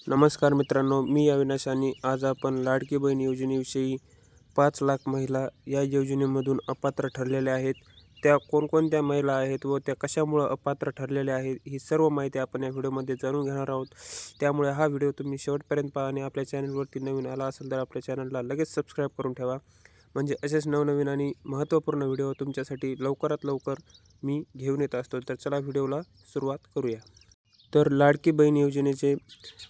नमस्कार मित्रांनो, मी अविनाश आणि आज आपण लाडकी बहीण योजनेविषयी 5 लाख महिला या योजनेमधून अपात्र ठरलेल्या आहेत. त्या कोणकोणत्या महिला आहेत व त्या कशामुळे अपात्र ठरलेल्या आहेत ही सर्व माहिती आपण या व्हिडिओमध्ये जाणून घेणार आहोत. त्यामुळे हा व्हिडिओ तुम्ही शेवटपर्यंत पहा आणि आपल्या चॅनलवरती नवीन आला असेल तर आपल्या चॅनलला लगेच सबस्क्राईब करून ठेवा. म्हणजे असेच नवनवीन आणि महत्त्वपूर्ण व्हिडिओ तुमच्यासाठी लवकरात लवकर मी घेऊन येत असतो. तर चला व्हिडिओला सुरुवात करूया. तर लाडकी बहीण योजनेचे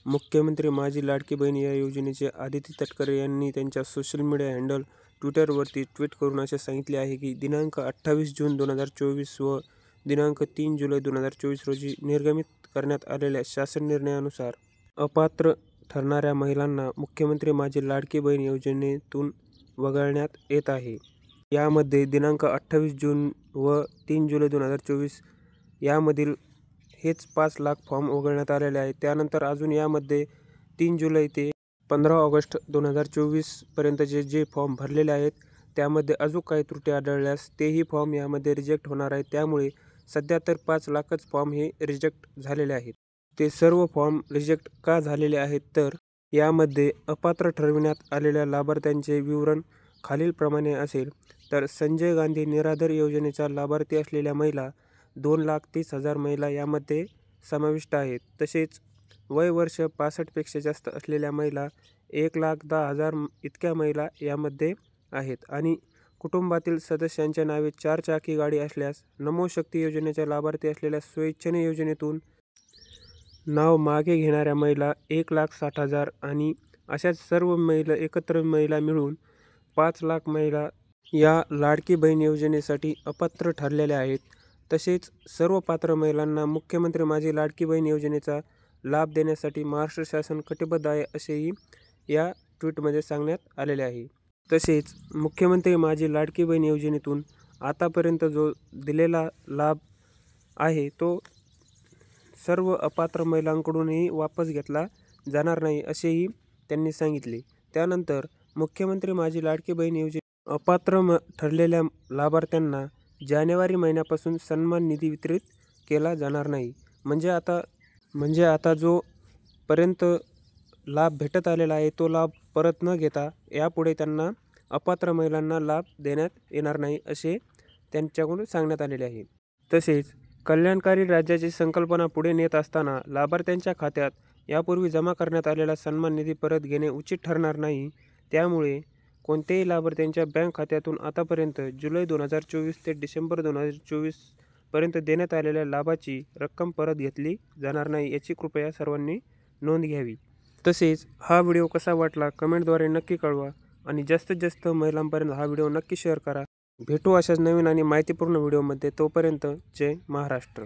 मुख्यमंत्री माझी लाडकी बहीण या योजनेचे आदिती तटकरे यांनी त्यांच्या सोशल मीडिया हँडल ट्विटरवरती ट्विट करून असे सांगितले आहे की दिनांक 28 जून 2024 व दिनांक 3 जुलै 2024 रोजी निर्गमित करण्यात आलेल्या शासन निर्णयानुसार अपात्र ठरणाऱ्या महिलांना मुख्यमंत्री माझी लाडकी बहीण योजनेतून वगळण्यात येत आहे. यामध्ये दिनांक 28 जून व 3 जुलै 2024 यामधील हेच 5 लाख फॉर्म वगळण्यात आलेले आहेत. त्यानंतर अजून यामध्ये 3 जुलै ते 15 ऑगस्ट 2024 पर्यंतचे जे फॉर्म भरलेले आहेत त्यामध्ये अजून काही त्रुटी आढळल्यास तेही फॉर्म यामध्ये रिजेक्ट होणार आहेत. त्यामुळे सध्या तर 5 लाखच फॉर्म हे रिजेक्ट झालेले आहेत. ते सर्व फॉर्म रिजेक्ट का झालेले आहेत तर यामध्ये अपात्र ठरविण्यात आलेल्या लाभार्थ्यांचे विवरण खालीलप्रमाणे असेल. तर संजय गांधी निराधार योजनेचा लाभार्थी असलेल्या महिला 2,30,000 महिला यामध्ये समाविष्ट आहेत. तसेच वय वर्ष 65 पेक्षा जास्त असलेल्या महिला 1,10,000 इतक्या महिला यामध्ये आहेत. आणि कुटुंबातील सदस्यांच्या नावे 4 चाकी गाडी असल्यास नमो शक्ती योजनेच्या लाभार्थी असलेल्या स्वइच्छेने योजनेतून नाव मागे घेणाऱ्या महिला 1,60,000 आणि अशाच सर्व महिला एकत्र महिला मिळून 5 लाख महिला या लाडकी बहीण योजनेसाठी अपात्र ठरलेल्या आहेत. तसेच सर्व पात्र महिलांना मुख्यमंत्री माझी लाडकी बहीण योजनेचा लाभ देण्यासाठी महाराष्ट्र शासन कटिबद्ध आहे असेही या ट्विटमध्ये सांगण्यात आलेले आहे. तसेच मुख्यमंत्री माझी लाडकी बहीण योजनेतून आतापर्यंत जो दिलेला लाभ आहे तो सर्व अपात्र महिलांकडूनही वापस घेतला जाणार नाही असेही त्यांनी सांगितले. त्यानंतर मुख्यमंत्री माझी लाडकी बहीण योजने अपात्र ठरलेल्या लाभार्थ्यांना जानेवारी महिन्यापासून सन्मान निधी वितरित केला जाणार नाही. म्हणजे आता जो पर्यंत लाभ भेटत आलेला आहे तो लाभ परत न घेता यापुढे त्यांना अपात्र महिलांना लाभ देण्यात येणार नाही असे त्यांच्याकडून सांगण्यात आलेले आहे. तसेच कल्याणकारी राज्याची संकल्पना पुढे नेत असताना लाभार्थ्यांच्या खात्यात यापूर्वी जमा करण्यात आलेला सन्मान निधी परत घेणे उचित ठरणार नाही. त्यामुळे कोणत्याही लाभार्थ्यांच्या बँक खात्यातून आतापर्यंत जुलै 2024 ते डिसेंबर 2024 पर्यंत देण्यात आलेल्या लाभाची रक्कम परत घेतली जाणार नाही याची कृपया सर्वांनी नोंद घ्यावी. तसेच हा व्हिडिओ कसा वाटला कमेंटद्वारे नक्की कळवा आणि जास्तीत जास्त महिलांपर्यंत हा व्हिडिओ नक्की शेअर करा. भेटू अशाच नवीन आणि माहितीपूर्ण व्हिडिओमध्ये. तोपर्यंत जय महाराष्ट्र.